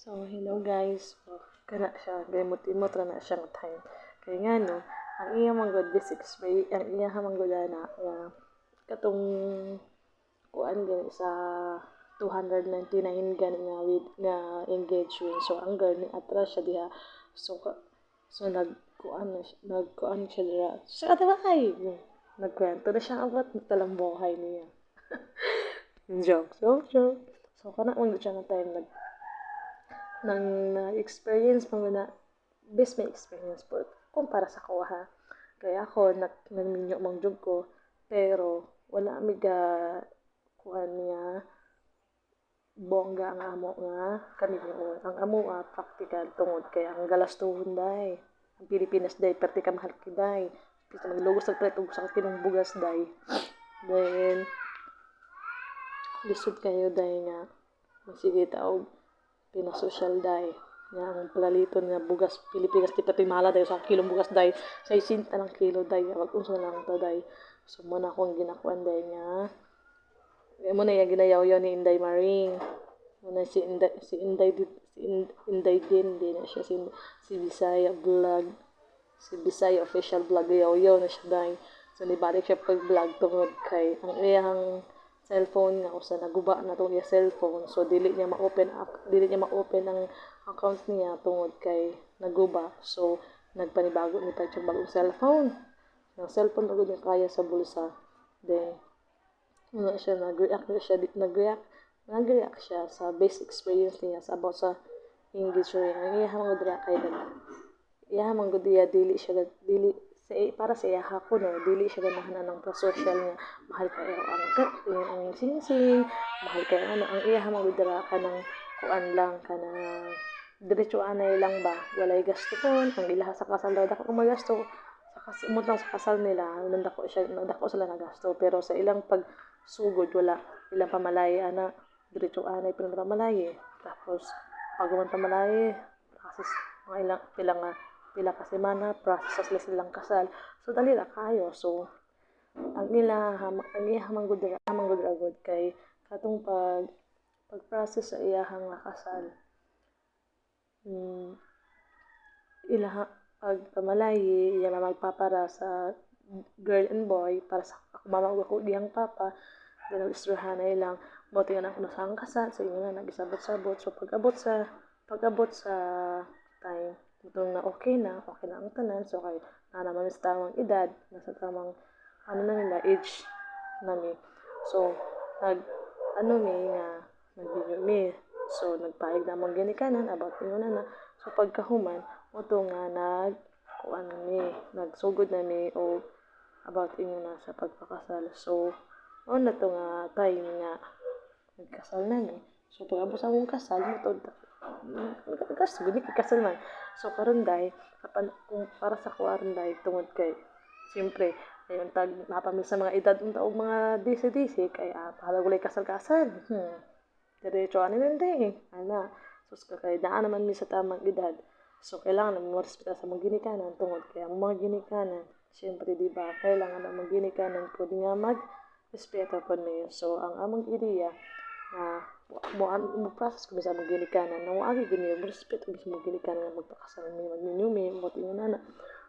So, hello guys. So, kana siya, gamot-imot ra na siyang time. Kaya nga no, ang iya man god this experience, ang iya man god na katong kuan gani sa 299 gani nga with nga engagement. So, ang girl ni atras siya diha. So, nagkuan na siya, nagkuan siya diha. Sa diba ay nagkwento na siya about talang buhay niya. Joke. So, kana man siya nga time nang na-experience mo na best may experience po kumpara sa ko ha. Kaya ako nagminyo mang jud ko pero wala mi ga kuan niya bongga ang amo nga kami ang amo practical tungod kay ang galastuhon day ang Pilipinas day perti ka mahal kiday kita maglugos sa preto sa kinong bugas day then lisod kayo day nga sige taog pinasosyal day nga ang palaliton nga bugas Pilipinas ti pati mala day sa kilong bugas day sa isinta ng kilo day wag unsa lang to day so mo na akong ginakuan day nga mo na yung ginayaw ni Inday Maring mo na si Inday din na siya si Bisaya vlog si Bisaya official vlog yaw na siya day so nibalik siya pag vlog tungod kay ang iyang cellphone nga usa naguba na tong iya cellphone so dili niya ma-open ang account niya tungod kay naguba so nagpanibago ni tag bagong cellphone ang cellphone ugod niya kaya sa bulsa then ano siya nag-react siya sa best experience niya sa about sa engagement ang iya mga dra kay iya man gud dili para sa iya ko no dili siya ganahan ng social nga mahal kayo ang singsing mahal kayo ang iya man gud dra ka ng kuan lang kana diretso anay lang ba walay gasto kon ang ilaha sa kasal daw dako magasto sa kasal nila nandako sila nagasto pero sa ilang pagsugod wala ilang pamalay ana diretso anay pinamalaye tapos pag pamalay kasi mga ilang pila ka semana process silang kasal so dali ra kayo so ang iya manggod agud kay katong pag-process sa iyahang kasal ilaha pag pamalaye iya magpapara sa girl and boy para sa mamag ako diyang papa then istoryahanay lang buti nga na sa kasal sa inyo na nagisabot-sabot so pag-abot sa time itong na okay na ang tanan so kay na naman sa tamang edad nasa tamang ano na nila age nami so nag-video mi so nagpaig na mong ginikanan about ingon na so pagkahuman mo to nga nagsugod na mi o about ingon na sa pagpakasal so na to nga time nga nagkasal na mi so pag-abot sa mong kasal mo to kasi gud kasal man so karon day kung para sa kuwaron day tungod kay siyempre ayon tag napamil sa mga edad unta og mga disi kay pahala gulay kasal diretso ani nindi ana sus ka kay daan naman mi sa tamang edad so kailangan na mo respeto sa mga ginikanan tungod kay ang mga ginikanan siyempre di ba kailangan na mga ginikanan pud nga respeto pod mi so ang among ideya na mo process ko sa mga ginikanan na moagi gud mi respeto sa mga ginikanan nga magpakasal mi magninumi mo ingon na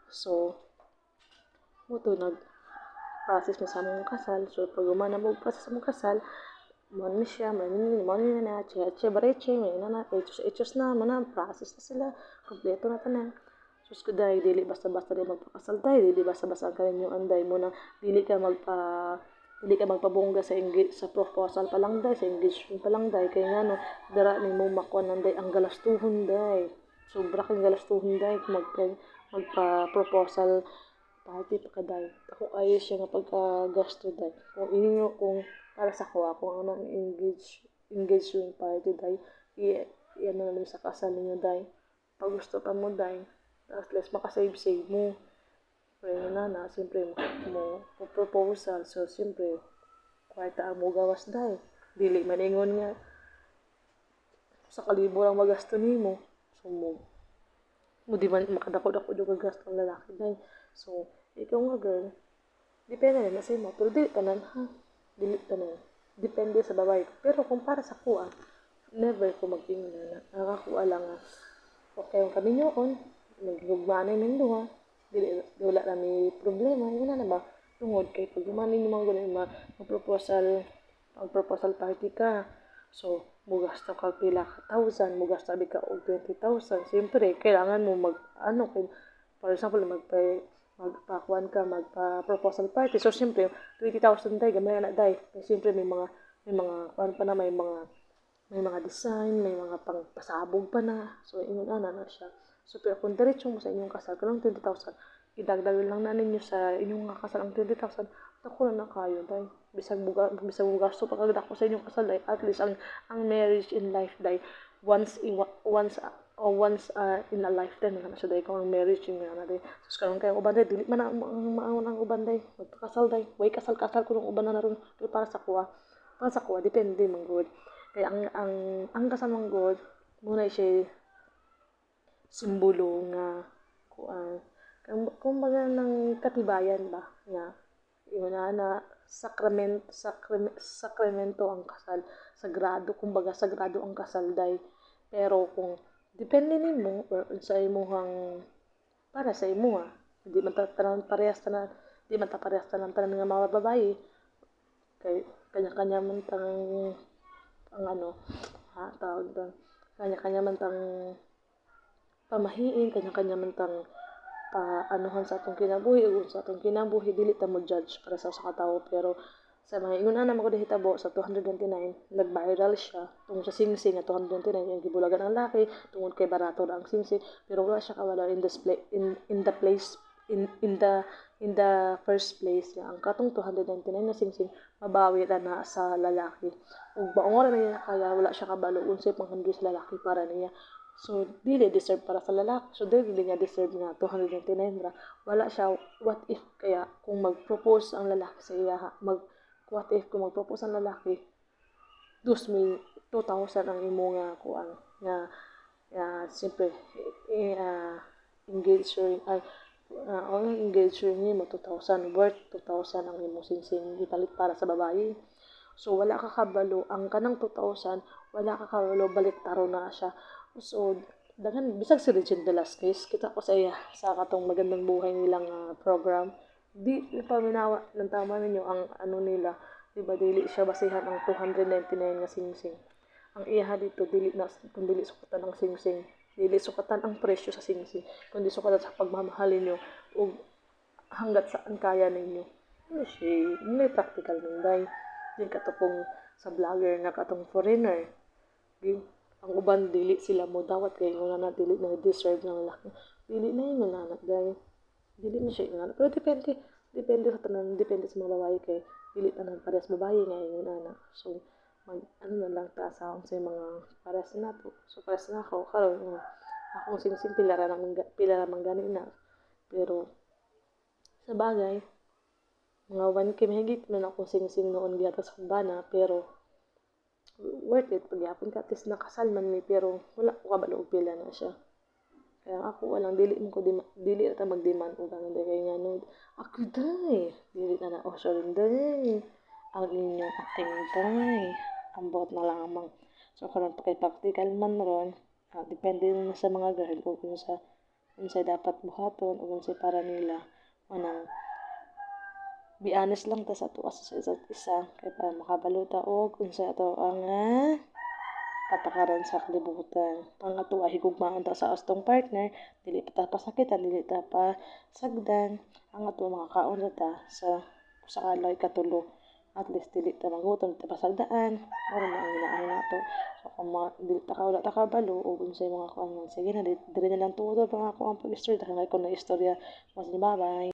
so mo to process mo sa mong kasal so pag umana mo process sa mong kasal mo ni siya mo ni na cheche bareche mo na etos na mo na process na sila kompleto na tanan sus ko dai dili basta-basta di magpakasal dai dili basta-basta ang kaninyo anday mo na dili ka magpabongga sa proposal pa lang dai sa engagement pa lang dai kay ngano dara nimo makuan nanday ang galastuhon dai sobra kang galastuhon dai kung magpa-proposal party pa ka dai ako ayo siya nga pagkagasto dai kung para sa kuha kung anong engagement party dai iyan na lang sa kasal ninyo dai pag gusto pa mo dai at least makasave mo kaya na siyempre mo proposal so siyempre kwarta ang mo gawas dai dili man ingon nga sa kalibo lang magasto nimo so mo di man makadako-dako yung gasto ng lalaki dai so ikaw nga girl depende na sa imo pero dili tanan depende sa babae pero kung para sa kuha never ko mag-ingon na ang ako kayong kaminyoon, naghigugmaan na yung duha, dili wala na may problema, yun na ba? Tungod kay pag gumanin yung mga ganun, mag-proposal party ka. So, mugasta ka pila ka thousand, mugasta ka og 20,000. Siyempre, kailangan mo for example, magpakuan ka, magpa-proposal party. So, siyempre, 20,000 day, gamay na day. Siyempre, kuan pa na, may mga design, may mga pangpasabog pa na. So, ingon na siya. So, pero kung diretso mo sa inyong kasal, kanang 20,000, idagdag lang na ninyo sa inyong kasal ang 20,000, ako na kayo, day. Bisag gasto pa kagad ako sa inyong kasal, day. At least, ang marriage in life, day, once in a lifetime na siya, day, kung ang marriage yung nga na, day. So, karon kayo uban, day, dili man ang maangon ang uban, day. Magpakasal, day. Way kasal ko ng uban na naroon. Pero para sa kuha, depende man good. Kaya ang kasal ng God, muna siya simbolo nga kuan. Kumbaga ng katibayan ba nga yun na sakramento ang kasal. Sagrado ang kasal day. Pero kung depende nimo or sa imong para sa imo hindi man parehas tanan tanan nga mga babae kay kanya-kanya man tawag doon. Kanya-kanya man tang pamahiin, kanya-kanya man tang paanuhan sa atong kinabuhi ug sa atong kinabuhi dili ta mo judge para sa katawo pero sa mga ingon na mo hitabo sa 229 nag-viral siya tungod sa singsing nga 229 yung gibulagan ang laki tungod kay barato na ang singsing pero wala siya kawala in the first place nga ang katong 299 na singsing mabawi ra na sa lalaki ug baong na niya kaya wala siya kabalo unsay panghandle sa lalaki para niya. So, dili deserve para sa lalaki. So, dili niya deserve nga 299 ra. Wala siya, what if kaya kung mag-propose ang lalaki sa iya, what if kung mag-propose ang lalaki, 2,000 ang imo nga kuan nga siyempre engage ring mo 2,000 worth 2,000 ang imo sinsing ipalit para sa babae. So, wala ka kabalo. Ang kanang 2,000, wala ka kabalo, balik taro na siya. So, bisag si Regine Velasquez, kita ko sa iya sa katong magandang buhay nilang program. Di paminawa ng tama ninyo ang nila, di ba dili siya basihan ang 299 nga singsing. Ang iya dito, kung dili sukatan ang singsing, dili sukatan ang presyo sa singsing, kundi sukatan sa pagmamahalin nyo, o hanggat saan kaya ninyo. Ano siya, may practical ninday. Di katong sa vlogger nga katong foreigner. Di, ang uban dili sila mo dawat kay wala na dili na deserve ng lalaki dili na yung anak guys dili na siya anak pero depende sa tanan depende sa mga babae kay dili tanan parehas babae nga yung anak so na lang ta sa mga parehas na to so parehas na ako karon akong singsing pila ra man gani na pero sa bagay mga 1K mahigit man akong singsing noon gihata sa kumbana pero worth it pagyapon ka at least nakasal man mi pero wala ko kabalo og pila na siya kaya ako walang dili ta mag-demand og ganun kay nga no ako day dili na sorry day ang inyong acting day ambot na lang amang so karon kay practical man ron depende na sa mga girl kung unsay dapat buhaton o unsay para nila manang be honest lang ta sa ato sa isa't isa kay para makabalo ta og unsa ato ang patakaran sa kalibutan. Ang ato higugmaan ta sa astong partner, dili ta pasakitan, dili ta pa sagdan. Ang ato makakaon ta sa kalay katulo. At least dili ta mangutom, ta pasagdaan. Moro na ang inaano nato. So kung dili ta wala ta kabalo og unsay mga kuan sige na dili na lang tuod pa ako ang pag-istorya kay ko na istorya mas ni bye.